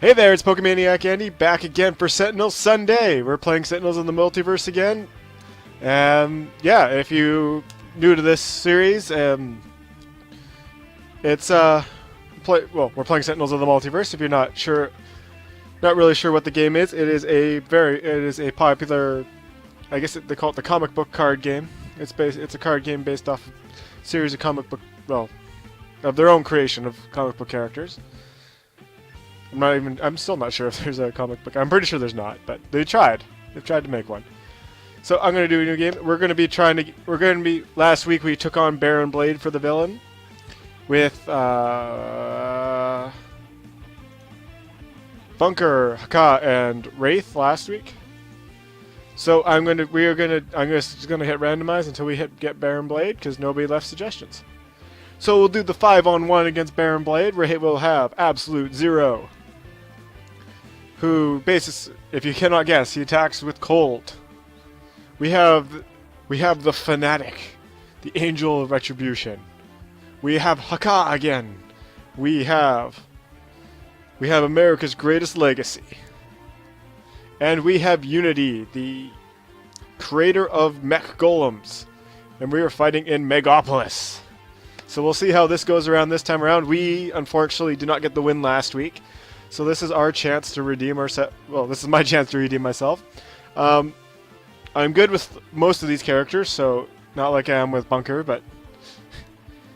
Hey there, it's Pokemaniac Andy back again for Sentinels Sunday. We're playing Sentinels in the Multiverse again. Yeah, if you new to this series, it's we're playing Sentinels of the Multiverse. If you're not really sure what the game is, it is a popular, I guess they call it the comic book card game. It's a card game based off a series of of their own creation of comic book characters. I'm still not sure if there's a comic book. I'm pretty sure there's not, but they tried. They've tried to make one. So I'm going to do a new game. Last week we took on Baron Blade for the villain with Bunker, Haka, and Wraith last week. So I'm just gonna hit randomize until we get Baron Blade because nobody left suggestions. So we'll do the 5-on-1 against Baron Blade. We'll have Absolute Zero, who if you cannot guess, he attacks with cold. We have the Fanatic, the Angel of Retribution. We have Haka again. We have America's Greatest Legacy. And we have Unity, the creator of mech golems. And we are fighting in Megapolis. So we'll see how this goes around this time around. We, unfortunately, did not get the win last week. So this is our chance to redeem ourselves. Well, this is my chance to redeem myself. I'm good with most of these characters, so not like I am with Bunker, but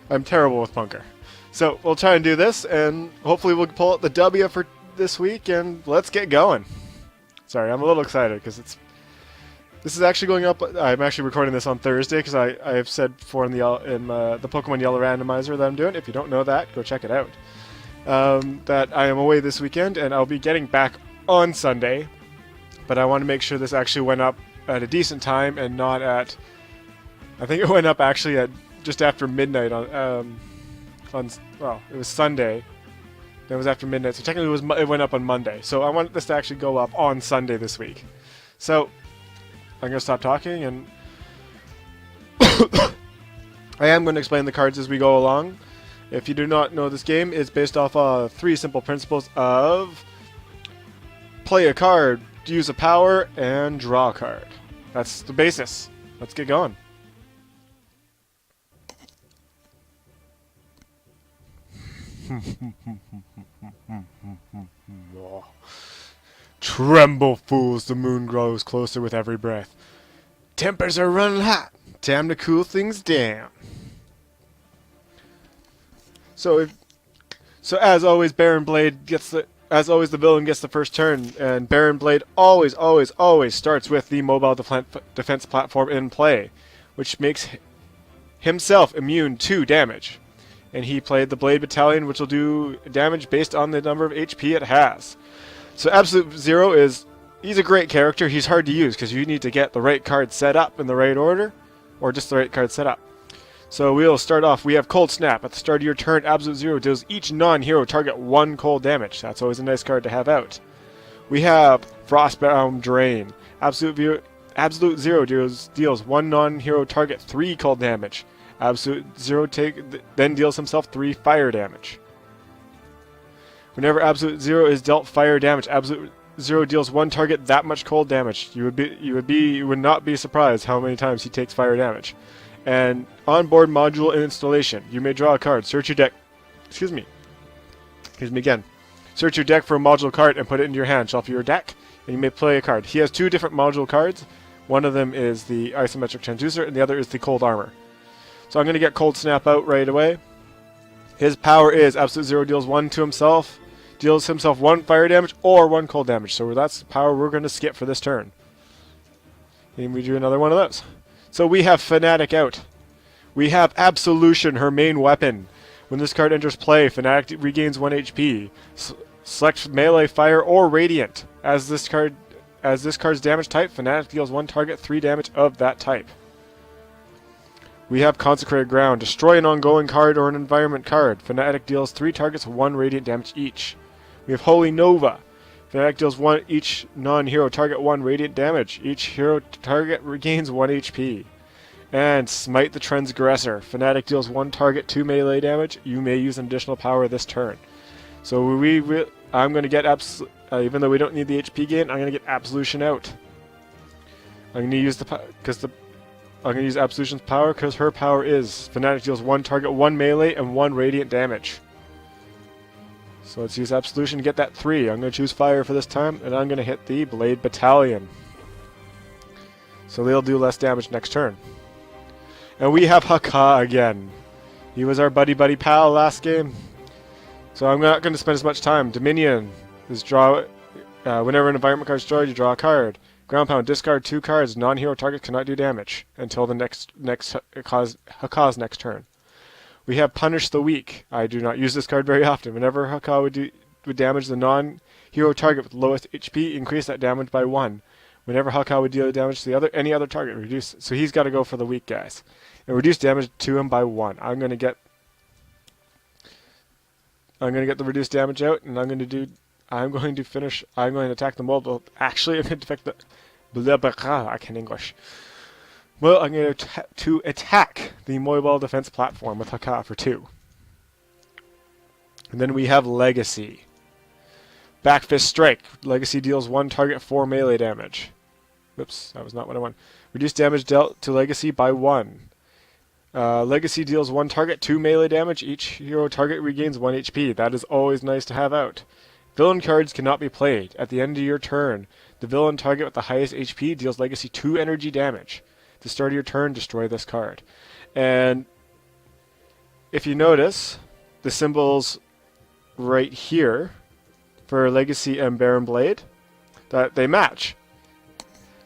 I'm terrible with Bunker. So we'll try and do this, and hopefully we'll pull out the W for this week, and let's get going. Sorry, I'm a little excited because this is actually going up. I'm actually recording this on Thursday because I have said before in the Pokemon Yellow randomizer that I'm doing. If you don't know that, go check it out. That I am away this weekend and I'll be getting back on Sunday, but I want to make sure this actually went up at a decent time and not at. I think it went up actually at just after midnight on it was Sunday. It was after midnight, so technically it went up on Monday. So I want this to actually go up on Sunday this week. So I'm going to stop talking, and I am going to explain the cards as we go along. If you do not know, this game is based off of 3 simple principles of play a card, use a power, and draw a card. That's the basis. Let's get going. Tremble, fools, the moon grows closer with every breath. Tempers are running hot. Time to cool things down. So as always, Baron Blade the villain gets the first turn, and Baron Blade always starts with the mobile defense platform in play, which makes himself immune to damage. And he played the Blade Battalion, which will do damage based on the number of HP it has. So Absolute Zero he's a great character. He's hard to use because you need to get the right card set up in the right order, or just the right card set up. So we'll start off. We have Cold Snap. At the start of your turn, Absolute Zero deals each non-hero target 1 cold damage. That's always a nice card to have out. We have Frostbound Drain. Absolute Zero deals 1 non-hero target 3 cold damage. Absolute Zero then deals himself 3 fire damage. Whenever Absolute Zero is dealt fire damage, Absolute Zero deals 1 target that much cold damage. You would not be surprised how many times he takes fire damage. And onboard module and installation. You may draw a card. Search your deck. Excuse me again. Search your deck for a module card and put it into your hand. Shuffle your deck, and you may play a card. He has 2 different module cards. One of them is the Isometric Transducer, and the other is the Cold Armor. So I'm going to get Cold Snap out right away. His power is Absolute Zero deals 1 to himself, deals himself 1 fire damage or 1 cold damage. So that's the power we're going to skip for this turn. And we do another one of those. So we have Fanatic out. We have Absolution, her main weapon. When this card enters play, Fanatic regains 1 HP. Select melee, fire, or radiant. As this card's damage type, Fanatic deals 1 target 3 damage of that type. We have Consecrated Ground. Destroy an ongoing card or an environment card. Fanatic deals 3 targets 1 radiant damage each. We have Holy Nova. Fanatic deals each non-hero target 1 radiant damage. Each hero target regains 1 HP. And Smite the Transgressor. Fanatic deals 1 target 2 melee damage. You may use an additional power this turn. So I'm going to get even though we don't need the HP gain, I'm going to get Absolution out. I'm going to use I'm going to use Absolution's power because her power is Fanatic deals 1 target, 1 melee, and 1 radiant damage. So let's use Absolution to get that 3. I'm going to choose Fire for this time, and I'm going to hit the Blade Battalion. So they'll do less damage next turn. And we have Haka again. He was our buddy pal last game. So I'm not going to spend as much time. Dominion is draw. Whenever an environment card is destroyed, you draw a card. Ground Pound, discard 2 cards. Non-hero targets cannot do damage until the next Haka's next turn. We have Punish the Weak. I do not use this card very often. Whenever Haka would damage the non-hero target with the lowest HP, increase that damage by 1. Whenever Haka would deal damage to any other target, reduce. So he's got to go for the weak guys. And reduce damage to him by 1. I'm going to get the reduced damage out, and I'm going to attack the mobile. Actually, I'm going to attack I can't English. Well, I'm going to attack the mobile defense platform with Haka for 2. And then we have Legacy. Back Fist Strike. Legacy deals 1 target 4 melee damage. Whoops, that was not what I wanted. Reduce damage dealt to Legacy by 1. Legacy deals 1 target 2 melee damage. Each hero target regains 1 HP. That is always nice to have out. Villain cards cannot be played. At the end of your turn, the villain target with the highest HP deals Legacy 2 energy damage. At the start of your turn, destroy this card. And if you notice, the symbols right here for Legacy and Baron Blade, that they match.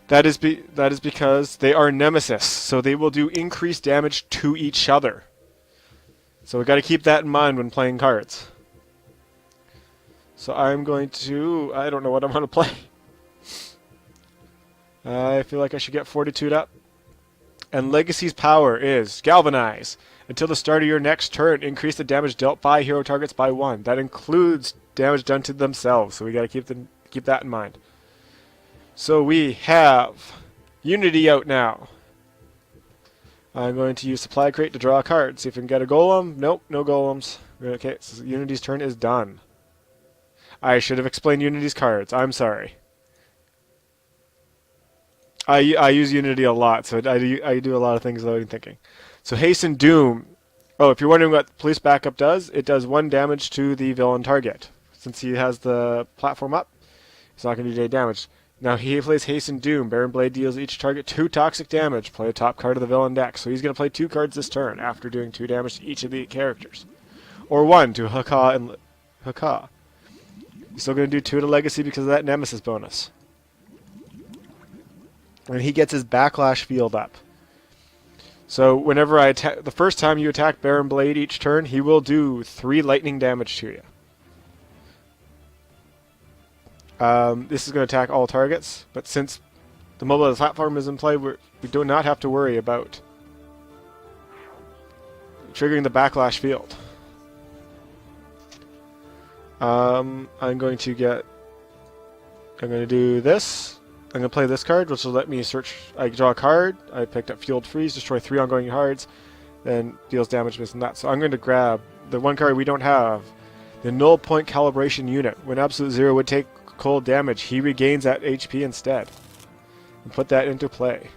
That is because they are nemesis, so they will do increased damage to each other. So we got to keep that in mind when playing cards. So I'm going to... I don't know what I'm going to play. I feel like I should get Fortitude up. And Legacy's power is Galvanize. Until the start of your next turn, increase the damage dealt by hero targets by 1. That includes damage done to themselves, so we got to keep that in mind. So we have Unity out now. I'm going to use Supply Crate to draw a card. See if we can get a golem. Nope, no golems. Okay, so Unity's turn is done. I should have explained Unity's cards. I'm sorry. I use Unity a lot, so I do a lot of things without even thinking. So Hasten Doom. Oh, if you're wondering what Police Backup does, it does 1 damage to the villain target. Since he has the platform up, he's not going to do any damage. Now he plays Hasten Doom. Baron Blade deals each target 2 toxic damage. Play a top card of the villain deck. So he's going to play 2 cards this turn after doing 2 damage to each of the characters. Or 1 to Haka and Haka. He's still going to do 2 to Legacy because of that Nemesis bonus. And he gets his Backlash field up. So whenever I attack, the first time you attack Baron Blade each turn, he will do 3 lightning damage to you. This is going to attack all targets, but since the mobile platform is in play, we do not have to worry about triggering the Backlash field. I'm going to do this. I'm going to play this card, which will let me search. I draw a card. I picked up Fueled Freeze, destroy 3 ongoing cards, then deals damage based on that. So I'm going to grab the 1 card we don't have, the Null Point Calibration Unit. When Absolute Zero would take cold damage, he regains that HP instead. And put that into play.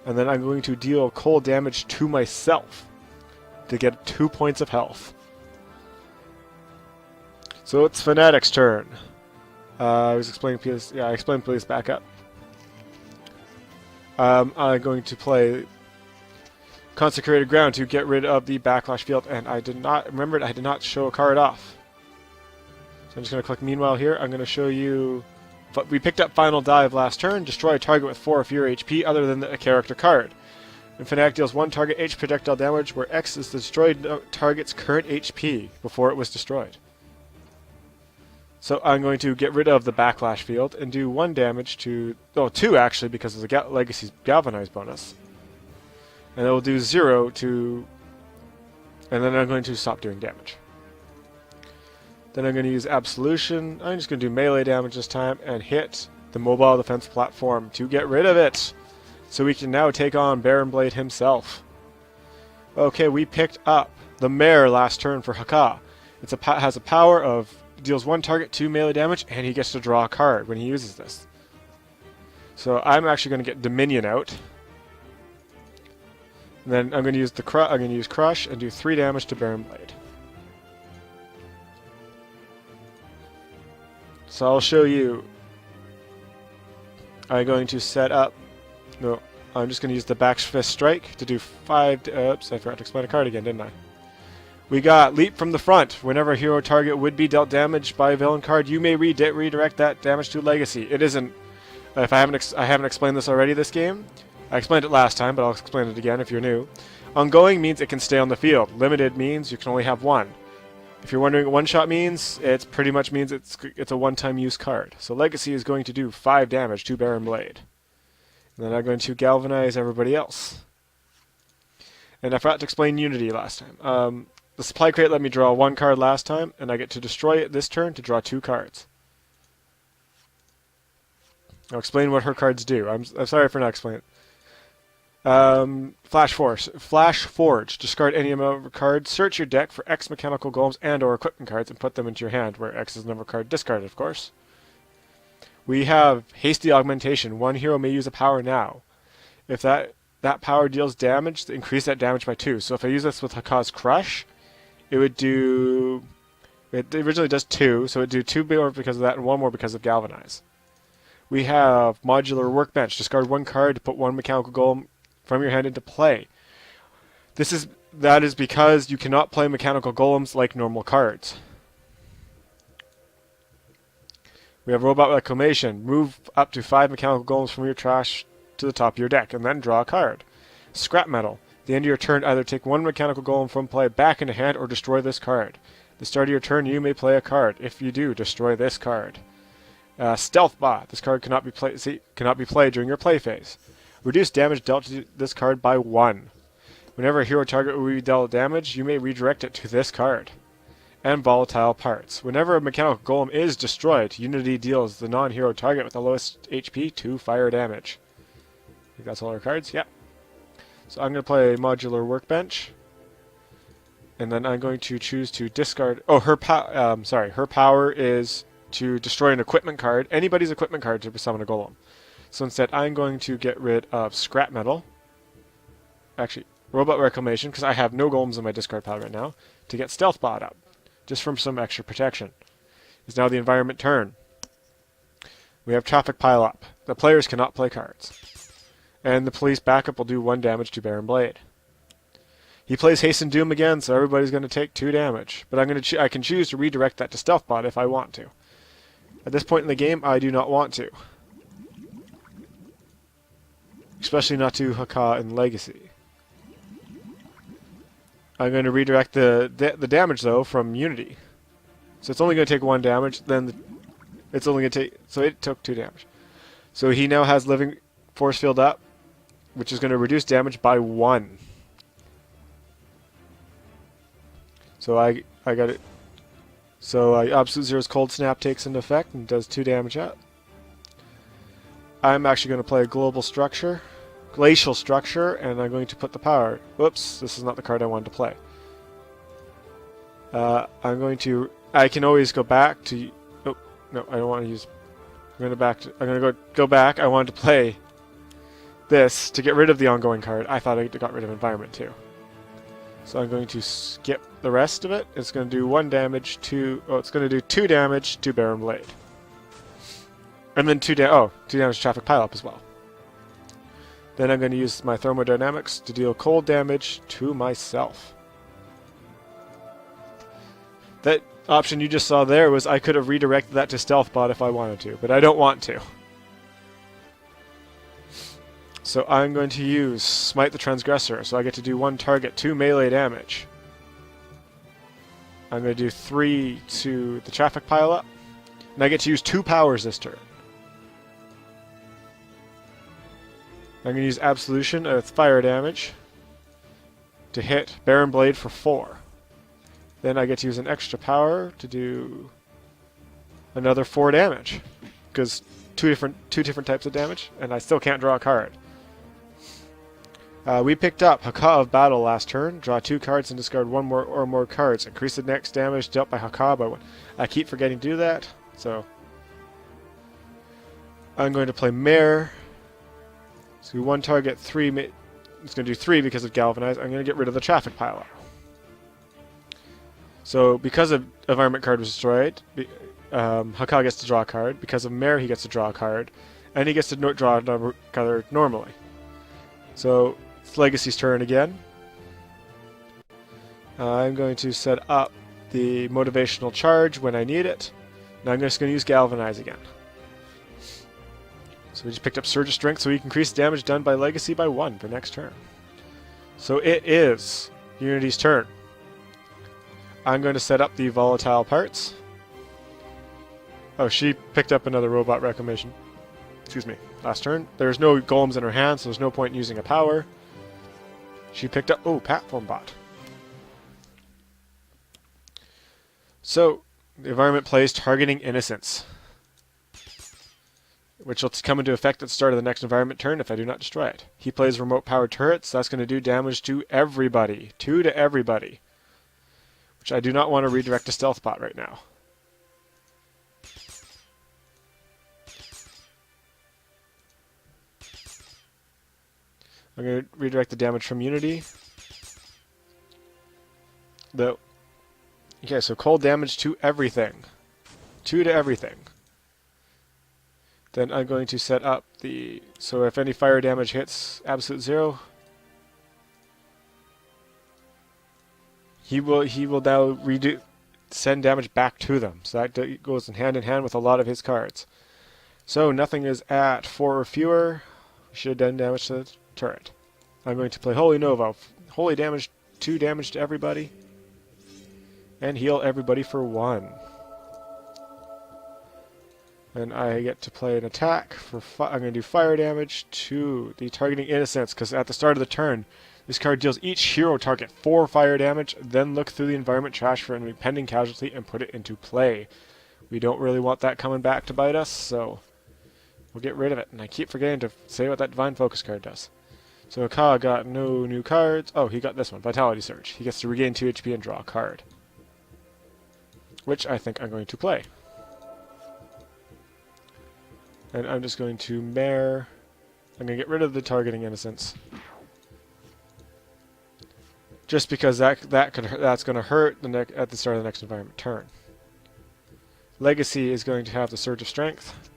And then I'm going to deal cold damage to myself to get 2 points of health. So it's Fanatic's turn. I was explaining PS. Yeah, I explained Police Backup. I'm going to play Consecrated Ground to get rid of the Backlash field, and I did not show a card off. So I'm just going to click Meanwhile here. I'm going to show you. We picked up Final Dive last turn. Destroy a target with 4 or fewer HP other than a character card. And Fanatic deals 1 target H projectile damage, where X is the destroyed target's current HP before it was destroyed. So I'm going to get rid of the Backlash field and do 1 damage to... Oh, 2 actually, because of the Legacy's Galvanize bonus. And it will do 0 to... And then I'm going to stop doing damage. Then I'm going to use Absolution. I'm just going to do melee damage this time and hit the mobile defense platform to get rid of it. So we can now take on Baron Blade himself. Okay, we picked up the Mare last turn for Haka. It has a power of deals one target 2 melee damage, and he gets to draw a card when he uses this. So I'm actually going to get Dominion out. And then I'm going to use Crush and do 3 damage to Baron Blade. So I'll show you. I'm going to set up. No, I'm just going to use the Back Fist Strike to do 5. Oops, I forgot to explain a card again, didn't I? We got Leap from the Front. Whenever a hero target would be dealt damage by a villain card, you may redirect that damage to Legacy. It isn't. If I haven't explained this already this game. I explained it last time, but I'll explain it again if you're new. Ongoing means it can stay on the field. Limited means you can only have one. If you're wondering what one-shot means, it pretty much means it's a one-time use card. So Legacy is going to do 5 damage to Baron Blade. And then I'm going to galvanize everybody else. And I forgot to explain Unity last time. The Supply Crate let me draw 1 card last time, and I get to destroy it this turn to draw 2 cards. I'll explain what her cards do. I'm sorry for not explaining it. Flash Forge. Discard any amount of cards. Search your deck for X mechanical golems and or equipment cards and put them into your hand, where X is the number of card discarded, of course. We have Hasty Augmentation. One hero may use a power now. If that power deals damage, increase that damage by 2. So if I use this with Haka's Crush, it would do... It originally does 2, so it would do 2 more because of that and 1 more because of Galvanize. We have Modular Workbench. Discard 1 card to put 1 mechanical golem from your hand into play. That is because you cannot play mechanical golems like normal cards. We have Robot Reclamation. Move up to 5 mechanical golems from your trash to the top of your deck, and then draw a card. Scrap Metal. At the end of your turn, either take 1 mechanical golem from play back into hand, or destroy this card. At the start of your turn, you may play a card. If you do, destroy this card. Stealth Bot. This card cannot be played during your play phase. Reduce damage dealt to this card by 1. Whenever a hero target will be dealt damage, you may redirect it to this card. And Volatile Parts. Whenever a mechanical golem is destroyed, Unity deals the non-hero target with the lowest HP 2 fire damage. I think that's all our cards? Yep. So I'm going to play Modular Workbench. And then I'm going to choose to discard... Oh, her power is to destroy an equipment card. Anybody's equipment card to summon a golem. So instead, I'm going to get rid of Scrap Metal. Actually, Robot Reclamation, because I have no golems in my discard pile right now, to get Stealth Bot up, just from some extra protection. It's now the environment turn. We have Traffic Pile Up. The players cannot play cards. And the police backup will do 1 damage to Baron Blade. He plays Hasten Doom again, so everybody's going to take 2 damage. But I can choose to redirect that to Stealth Bot if I want to. At this point in the game, I do not want to. Especially not to Haka and Legacy. I'm going to redirect the damage, though, from Unity. So it's only going to take 1 damage, then it's only going to take... So it took 2 damage. So he now has Living Force Field up, which is going to reduce damage by 1. So I got it. So Absolute Zero's Cold Snap takes into effect and does 2 damage up. I'm actually going to play a Glacial Structure, and I'm going to put the power... Whoops, this is not the card I wanted to play. I can always go back to... Oh, no, I don't want to use... I'm going to go back. I wanted to play this to get rid of the ongoing card. I thought I got rid of Environment too. So I'm going to skip the rest of it. It's going to do 1 damage to... Oh, it's going to do 2 damage to Baron Blade. And then 2 damage to Traffic Pile Up as well. Then I'm going to use my Thermodynamics to deal cold damage to myself. That option you just saw there was I could have redirected that to Stealth Bot if I wanted to, but I don't want to. So I'm going to use Smite the Transgressor, so I get to do 1 target, 2 melee damage. I'm going to do 3 to the Traffic Pile Up, and I get to use 2 powers this turn. I'm going to use Absolution with fire damage to hit Baron Blade for 4. Then I get to use an extra power to do another 4 damage, because two different types of damage, and I still can't draw a card. We picked up Haka of Battle last turn. Draw 2 cards and discard 1 more or more cards. Increase the next damage dealt by Haka by 1. I keep forgetting to do that, so I'm going to play Mare. So 1 target, 3. It's going to do 3 because of Galvanize. I'm going to get rid of the Traffic Pilot. So because of Environment card was destroyed, Haka gets to draw a card. Because of Mare, he gets to draw a card. And he gets to draw a card normally. So it's Legacy's turn again. I'm going to set up the Motivational Charge when I need it. Now I'm just going to use Galvanize again. So we just picked up Surge of Strength so we can increase damage done by Legacy by 1 for next turn. So it is Unity's turn. I'm going to set up the Volatile Parts. Oh, she picked up another Robot Reclamation. Excuse me, last turn. There's no golems in her hand, so there's no point in using a power. She picked up... Oh, Platform Bot. So, the environment plays Targeting Innocence, which will come into effect at the start of the next environment turn if I do not destroy it. He plays Remote Powered Turrets, so that's going to do damage to everybody. 2 to everybody. Which I do not want to redirect to Stealth Bot right now. I'm going to redirect the damage from Unity. Okay, so cold damage to everything. 2 to everything. Then I'm going to set up the... So if any fire damage hits absolute 0, he will now send damage back to them. So that goes in hand with a lot of his cards. So nothing is at 4 or fewer. We should have done damage to the turret. I'm going to play Holy Nova. Holy damage, 2 damage to everybody. And heal everybody for 1. And I get to play an attack for I'm going to do fire damage to the Targeting Innocence, because at the start of the turn, this card deals each hero target 4 fire damage, then look through the environment trash for an impending casualty and put it into play. We don't really want that coming back to bite us, so we'll get rid of it. And I keep forgetting to say what that Divine Focus card does. So Haka got no new cards. Oh, he got this one, Vitality Surge. He gets to regain 2 HP and draw a card, which I think I'm going to play. And I'm just going to Mare. I'm going to get rid of the Targeting Innocence, just because that's going to hurt at the start of the next environment turn. Legacy is going to have the Surge of Strength.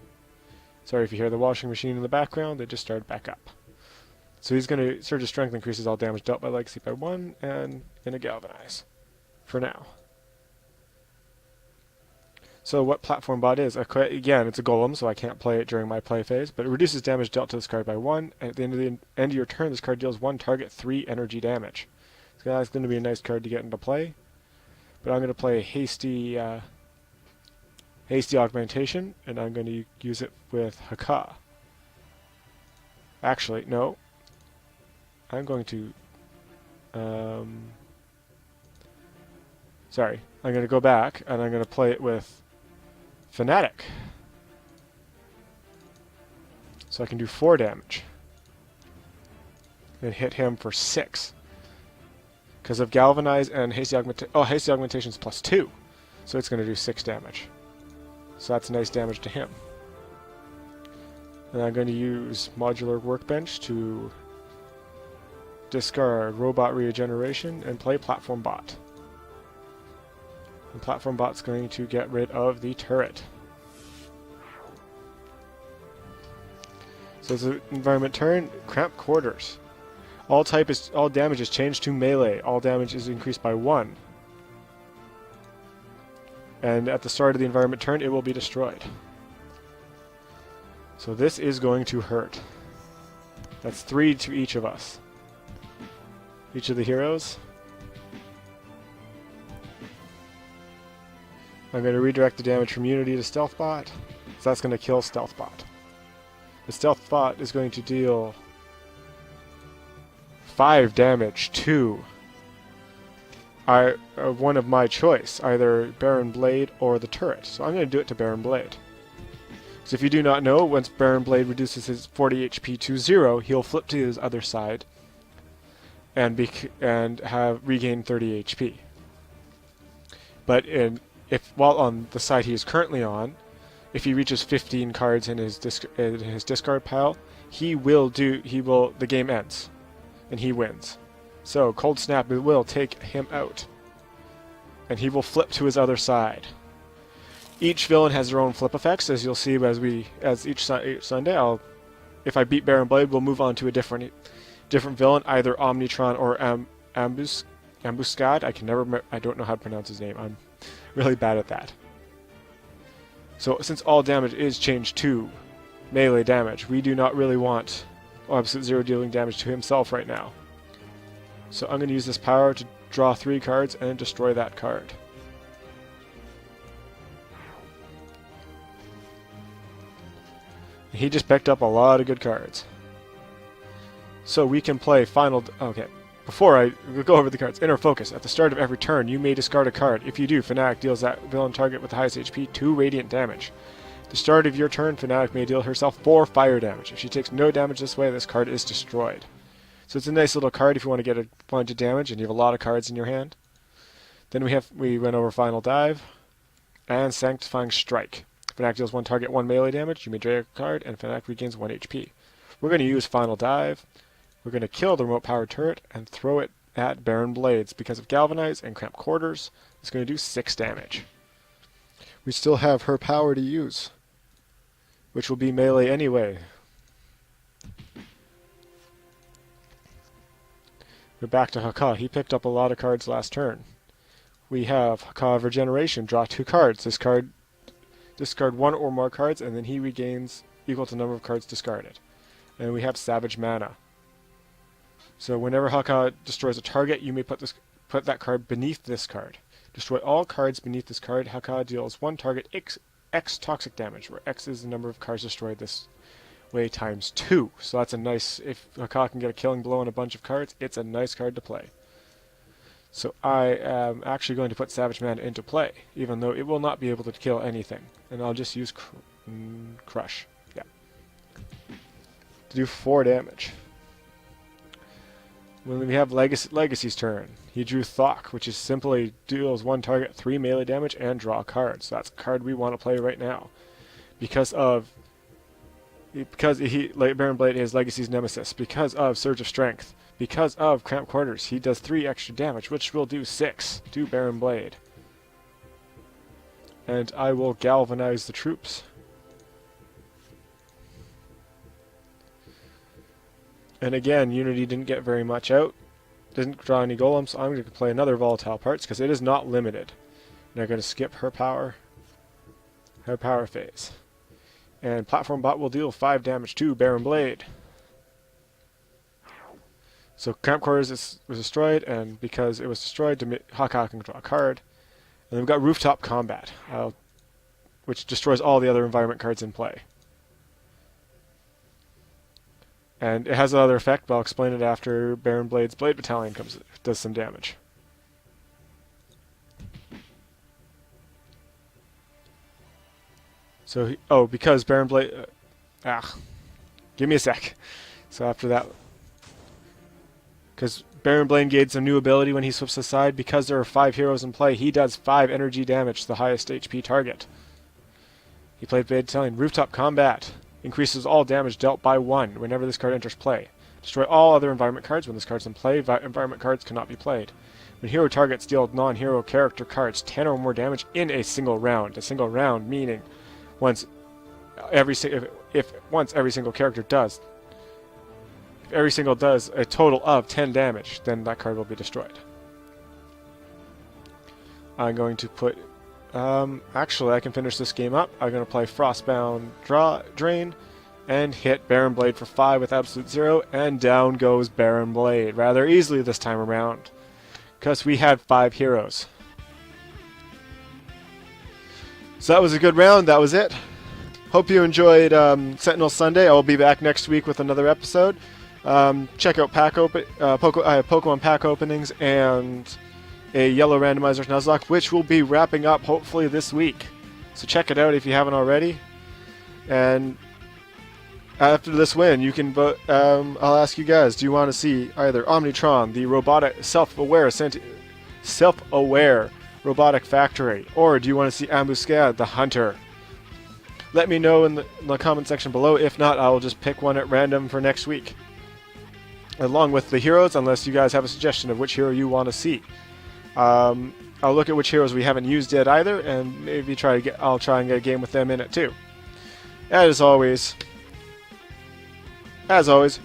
Sorry if you hear the washing machine in the background, it just started back up. So he's going to Surge of Strength, increases all damage dealt by Legacy by 1, and going to Galvanize for now. So what Platform Bot is, again, it's a golem, so I can't play it during my play phase, but it reduces damage dealt to this card by 1, and at the end of your turn, this card deals 1 target 3 energy damage. So that's going to be a nice card to get into play. But I'm going to play Hasty Augmentation, and I'm going to use it with Haka. Actually, no. I'm going to... sorry. I'm going to go back, and I'm going to play it with Fanatic. So I can do 4 damage. And hit him for 6. Because of Galvanize and Hasty Augmentation. Oh, Hasty Augmentation is +2. So it's going to do 6 damage. So that's nice damage to him. And I'm going to use Modular Workbench to discard Robot Regeneration and play Platform Bot. And Platform Bot's going to get rid of the turret. So it's an environment turn, Cramped Quarters. All damage is changed to melee. All damage is increased by 1. And at the start of the environment turn, it will be destroyed. So this is going to hurt. That's 3 to each of us. Each of the heroes. I'm going to redirect the damage from Unity to Stealth Bot. So that's going to kill Stealth Bot. The Stealth Bot is going to deal 5 damage to one of my choice, either Baron Blade or the turret. So I'm going to do it to Baron Blade. So if you do not know, once Baron Blade reduces his 40 HP to 0, he'll flip to his other side and have regained 30 HP. But if while on the side he is currently on, if he reaches 15 cards in his discard pile, the game ends, and he wins. So Cold Snap will take him out, and he will flip to his other side. Each villain has their own flip effects, as you'll see as each Sunday. If I beat Baron Blade, we'll move on to a different villain, either Omnitron or Ambuscade. I don't know how to pronounce his name. I'm really bad at that. So since all damage is changed to melee damage, we do not really want Absolute Zero dealing damage to himself right now. So I'm going to use this power to draw 3 cards and destroy that card. He just picked up a lot of good cards. So we can play final... Okay, before I go over the cards. Inner Focus. At the start of every turn, you may discard a card. If you do, Fnatic deals that villain target with the highest HP 2 radiant damage. At the start of your turn, Fnatic may deal herself 4 fire damage. If she takes no damage this way, this card is destroyed. So it's a nice little card if you want to get a bunch of damage and you have a lot of cards in your hand. Then we went over Final Dive and Sanctifying Strike. Fnatic deals 1 target 1 melee damage. You may draw a card, and Fnatic regains 1 HP. We're going to use Final Dive. We're going to kill the remote powered turret and throw it at Baron Blades. Because of Galvanize and Cramped Quarters, it's going to do 6 damage. We still have her power to use, which will be melee anyway. We're back to Haka. He picked up a lot of cards last turn. We have Haka of Regeneration. Draw 2 cards. This card discard 1 or more cards, and then he regains equal to the number of cards discarded. And we have Savage Mana. So whenever Haka destroys a target, you may put that card beneath this card. Destroy all cards beneath this card. Haka deals 1 target X toxic damage, where X is the number of cards destroyed this way times 2. So that's a nice... If Haka can get a killing blow on a bunch of cards, it's a nice card to play. So I am actually going to put Savage Mana into play, even though it will not be able to kill anything. And I'll just use Crush. Yeah. To do 4 damage. When we have Legacy's turn, he drew Thok, which is simply deals 1 target 3 melee damage and draw a card. So that's a card we want to play right now. Because Baron Blade is Legacy's nemesis. Because of Surge of Strength. Because of Cramped Quarters, he does 3 extra damage, which will do 6 to Baron Blade. And I will galvanize the troops. And again, Unity didn't get very much out. Didn't draw any golems, so I'm going to play another Volatile Parts, because it is not limited. And I'm going to skip her power phase. And Platform Bot will deal 5 damage to Baron Blade. So Cramped Quarters was destroyed, and because it was destroyed, Haka can draw a card. And then we've got Rooftop Combat, which destroys all the other environment cards in play. And it has another effect, but I'll explain it after Baron Blade's Blade Battalion does some damage. So, because Baron Blade... give me a sec. So after that... Because Baron Blade gains a new ability when he swaps aside. Because there are 5 heroes in play, he does 5 energy damage to the highest HP target. He played Blade Battalion. Rooftop Combat increases all damage dealt by 1 whenever this card enters play. Destroy all other environment cards. When this card's in play, environment cards cannot be played. When hero targets deal non-hero character cards 10 or more damage in a single round. A single round meaning once every single character does. If every single does a total of 10 damage, then that card will be destroyed. I'm going to put... actually, I can finish this game up. I'm going to play Frostbound Drain and hit Baron Blade for 5 with Absolute Zero, and down goes Baron Blade rather easily this time around, because we had 5 heroes. So that was a good round. That was it. Hope you enjoyed Sentinels Sunday. I will be back next week with another episode. Check out I have Pokemon pack openings and a yellow randomizer Nuzlocke, which will be wrapping up hopefully this week. So check it out if you haven't already. And After this win, you can vote. I'll ask you guys: do you want to see either Omnitron, the robotic, self-aware robotic factory, or do you want to see Ambuscade, the hunter? Let me know in the comment section below. If not, I will just pick one at random for next week, along with the heroes, unless you guys have a suggestion of which hero you want to see. I'll look at which heroes we haven't used yet either, and maybe I'll try and get a game with them in it too. As always,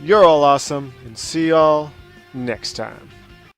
you're all awesome, and see y'all next time.